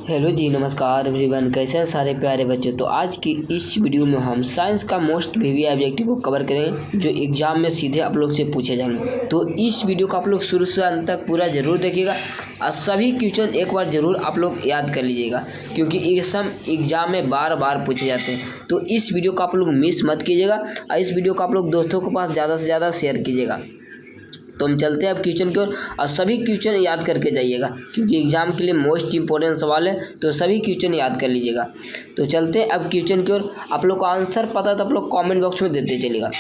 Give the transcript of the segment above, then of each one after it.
Hello जी, नमस्कार everyone. कैसे हैं सारे प्यारे बच्चे। तो आज की इस वीडियो में हम साइंस का मोस्ट वीवी ऑब्जेक्टिव को कवर करें जो एग्जाम में सीधे आप लोग से पूछे जाएंगे। तो इस वीडियो को आप लोग शुरू से अंत तक पूरा ज़रूर देखिएगा और सभी क्वेश्चन एक बार ज़रूर आप लोग याद कर लीजिएगा, क्योंकि ये सब एग्जाम में बार बार पूछे जाते हैं। तो इस वीडियो को आप लोग मिस मत कीजिएगा और इस वीडियो को आप लोग दोस्तों के पास ज़्यादा से ज़्यादा शेयर कीजिएगा। तो हम चलते हैं अब क्वेश्चन की ओर और सभी क्वेश्चन याद करके जाइएगा, क्योंकि एग्जाम के लिए मोस्ट इंपॉर्टेंट सवाल है। तो सभी क्वेश्चन याद कर लीजिएगा। तो चलते हैं अब क्वेश्चन की ओर। आप लोग को आंसर पता है तो आप लोग कमेंट बॉक्स में देते चलिएगा।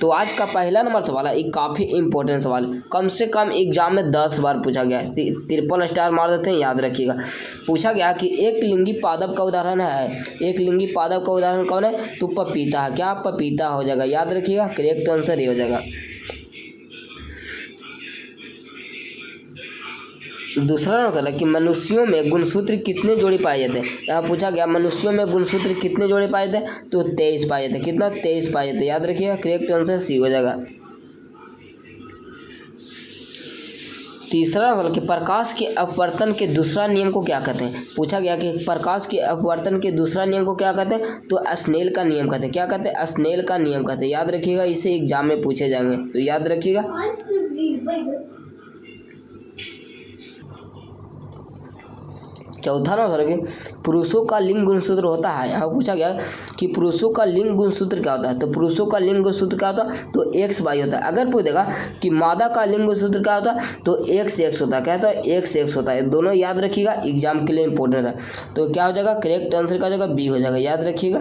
तो आज का पहला नंबर सवाल है, एक काफ़ी इंपॉर्टेंट सवाल, कम से कम एग्जाम में 10 बार पूछा गया है। ट्रिपल स्टार मार देते हैं, याद रखिएगा। पूछा गया कि एक लिंगी पादप का उदाहरण है। एक लिंगी पादप का उदाहरण कौन है? तो पपीता है। क्या पपीता हो जाएगा? याद रखिएगा, करेक्ट आंसर ये हो जाएगा। दूसरा नंबर है कि मनुष्यों में गुणसूत्र कितने जोड़े पाए जाते हैं। यहाँ पूछा गया मनुष्यों में गुणसूत्र कितने जोड़े पाए जाते हैं? तो 23 पाए जाते हैं। कितना? 23 पाए जाते हैं। याद रखिएगा, करेक्ट आंसर सी हो जाएगा। तीसरा नंबर कि प्रकाश के अपवर्तन के दूसरा नियम को क्या कहते हैं। पूछा गया कि प्रकाश के अपवर्तन के दूसरा नियम को क्या कहते हैं? तो स्नेल का नियम कहते हैं। क्या कहते हैं? स्नेल का नियम कहते हैं। याद रखिएगा, इसे एग्जाम में पूछे जाएंगे, तो याद रखिएगा। चौथा नंबर कि पुरुषों का लिंग गुणसूत्र होता है। यहाँ पूछा गया कि पुरुषों का लिंग गुणसूत्र क्या होता है। तो पुरुषों का लिंग गुणसूत्र क्या होता है? तो XY होता है। अगर पूछेगा कि मादा का लिंग गुणसूत्र क्या होता है, तो XX होता है। क्या होता है? XX होता है। दोनों याद रखिएगा, एग्जाम के लिए इंपॉर्टेंट है। तो क्या हो जाएगा? करेक्ट आंसर क्या हो जाएगा? B हो जाएगा। याद रखिएगा।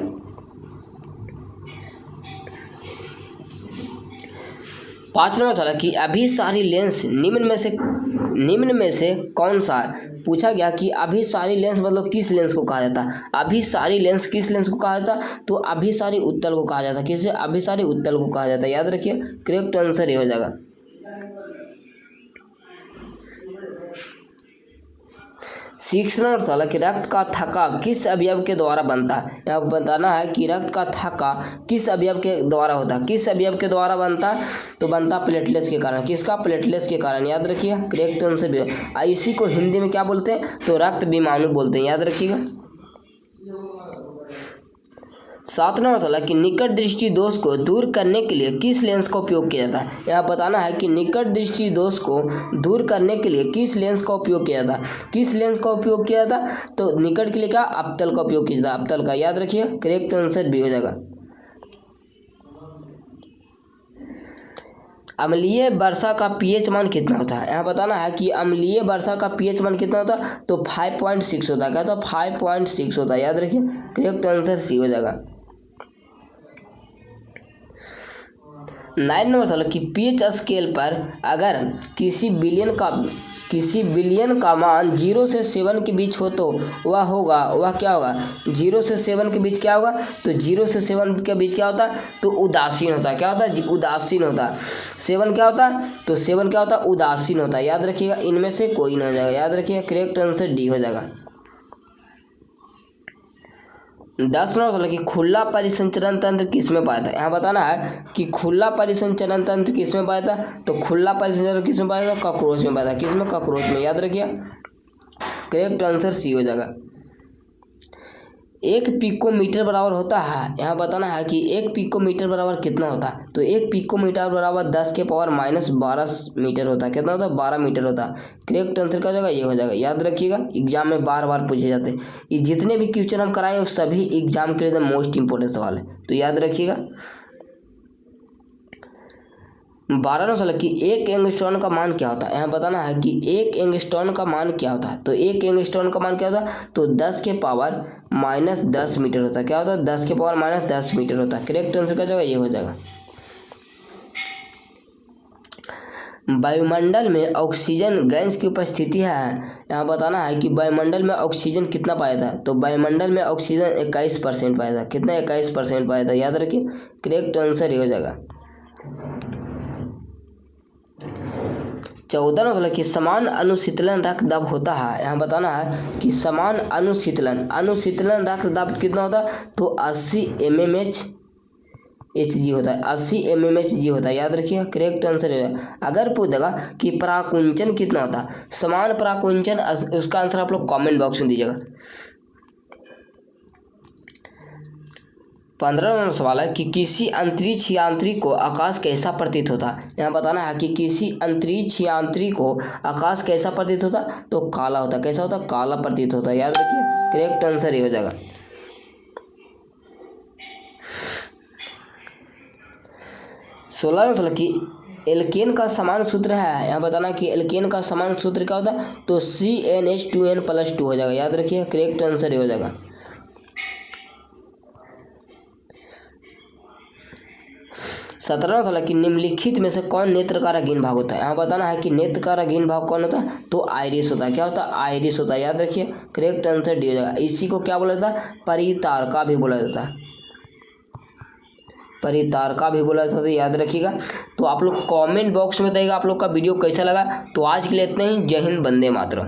पाँच नंबर चला कि अभिसारी लेंस निम्न में से कौन सा है। पूछा गया कि अभिसारी लेंस मतलब किस लेंस को कहा जाता है। अभिसारी लेंस किस लेंस को कहा जाता है? तो अभिसारी उत्तल को कहा जाता है। किससे? अभिसारी उत्तल को कहा जाता है। याद रखिए, करेक्ट आंसर ये हो जाएगा। सिक्स नंबर सवाल कि रक्त का थक्का किस अवयव के द्वारा बनता है। यहाँ बताना है कि रक्त का थक्का किस अवयव के द्वारा होता है। किस अवयव के द्वारा बनता है? तो बनता प्लेटलेट्स के कारण। किसका? प्लेटलेट्स के कारण। याद रखिए, करेक्ट आंसर भी। इसी को हिंदी में क्या बोलते हैं? तो रक्त विमाणु बोलते हैं। याद रखिएगा। सात नंबर सवाल कि निकट दृष्टि दोष को दूर करने के लिए किस लेंस का उपयोग किया जाता है। यहाँ बताना है कि निकट दृष्टि दोष को दूर करने के लिए किस लेंस का उपयोग किया जाता है। किस लेंस का उपयोग किया जाता है? तो निकट के लिए क्या? अवतल का उपयोग किया जाता है। अवतल का। याद रखिए, करेक्ट आंसर भी हो जाएगा। अम्लीय वर्षा का पीएच मान कितना होता है। यहाँ बताना है कि अम्लीय वर्षा का पीएच मान कितना होता है। तो 5.6 होता है। क्या? तो 5.6 होता है। याद रखिए, करेक्ट आंसर सी हो जाएगा। 9 नंबर सवाल कि पीएच स्केल पर अगर किसी बिलियन का मान 0 से 7 के बीच हो तो वह क्या होगा? 0 से 7 के बीच क्या होगा? तो 0 से 7 के बीच क्या होता है? तो उदासीन होता है। क्या होता है? उदासीन होता है। 7 क्या होता है? तो 7 क्या होता है? उदासीन होता है। याद रखिएगा, इनमें से कोई नहीं हो जाएगा। याद रखिएगा, करेक्ट आंसर डी हो जाएगा। 10 नंबर कि खुला परिसंचरण तंत्र किसमें पाया था। यहाँ बताना है कि खुला परिसंचरण तंत्र किसमें पाया था। तो खुला परिसंचरण किसमें पाया था? कॉकरोच में पाया था। किसमें? कॉकरोच में। याद रखिए, करेक्ट आंसर सी हो जाएगा। 1 पिकोमीटर बराबर होता है। यहाँ बताना है कि 1 पिकोमीटर बराबर कितना होता है। तो 1 पिकोमीटर बराबर 10 के पावर -12 मीटर होता है। कितना होता है? 12 मीटर होता है। करेक्ट आंसर क्या हो जाएगा? ये हो जाएगा। याद रखिएगा, एग्जाम में बार बार पूछे जाते हैं। ये जितने भी क्वेश्चन हम कराएं वो सभी एग्जाम के लिए मोस्ट इंपॉर्टेंट सवाल है, तो याद रखिएगा। 12 नंबर सवाल कि 1 एंगस्ट्रॉन का मान क्या होता है। यहाँ बताना है कि 1 एंगस्ट्रॉन का मान क्या होता है। तो 1 एंगस्ट्रॉन का मान क्या होता है? तो 10 के पावर -10 मीटर होता है। क्या होता है? 10 के पावर -10 मीटर होता है। करेक्ट आंसर क्या जाएगा? ये हो जाएगा। वायुमंडल में ऑक्सीजन गैस की उपस्थिति है। यहाँ बताना है कि वायुमंडल में ऑक्सीजन कितना पाया था। तो वायुमंडल में ऑक्सीजन 21% पाया था। कितना? 21% पाया था। याद रखिए, करेक्ट आंसर ये हो जाएगा। 14 नंबर कि समान अनुशीतलन रक्त दाब होता है। यहाँ बताना है कि समान अनुशीतलन रक्त दाब कितना होता है। तो 80 Hg होता है, 80 mmHg होता है, याद रखिए। करेक्ट आंसर है। अगर पूछ देगा कि पराकुंचन कितना होता है, समान पराकुंचन, उसका आंसर आप लोग कमेंट बॉक्स में दीजिएगा। 15 नंबर सवाल है कि किसी अंतरिक्ष यात्री को आकाश कैसा प्रतीत होता है। यहाँ बताना है कि किसी अंतरिक्ष यात्री को आकाश कैसा प्रतीत होता, तो काला होता। कैसा होता? काला प्रतीत होता है, याद रखिए। करेक्ट आंसर ये हो जाएगा। 16 नंबर सवाल कि एल्केन का समान सूत्र है। यहाँ बताना कि एल्केन का समान सूत्र क्या होता है, तो CnH2n+2 हो जाएगा, याद रखिए। करेक्ट आंसर ये हो जाएगा। 17 सवाल कि निम्नलिखित में से कौन नेत्र का रंगीन भाग होता है। यहाँ बताना है कि नेत्र का रंगीन भाग कौन होता है, तो आइरिस होता है। क्या होता है? आइरिस होता है, याद रखिए। करेक्ट आंसर डी हो जाएगा। इसी को क्या बोला जाता है? परितारका भी बोला जाता है, परितारका भी बोला जाता है, याद रखिएगा। तो आप लोग कमेंट बॉक्स में बताइएगा आप लोग का वीडियो कैसा लगा। तो आज के लिए इतना ही। जय हिंद, वंदे मातरम।